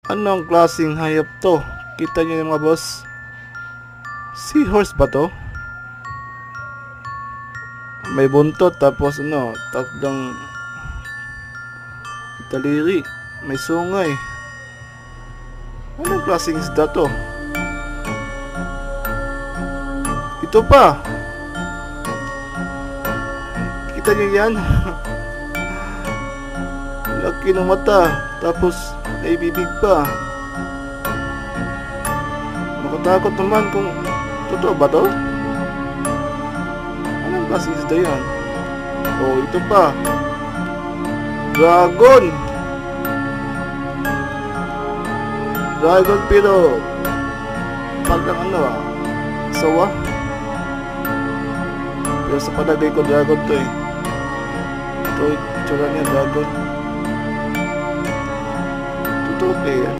Anong klaseng hayop to? Kita niyo yung mga boss? Seahorse ba to? May buntot tapos ano, tatlong daliri. May sungay. Anong klaseng isda to? Ito pa. Kita niyo yan? Laki ng mata. Tapos may bibig pa. Makatakot naman kung totoo ba to? Anong klaseng isda yan? Oh, ito pa. Dragon! Dragon pero parang ano sawa. Pero sa palagay ko dragon to eh. Ito, tsura niya dragon. Totoo eh.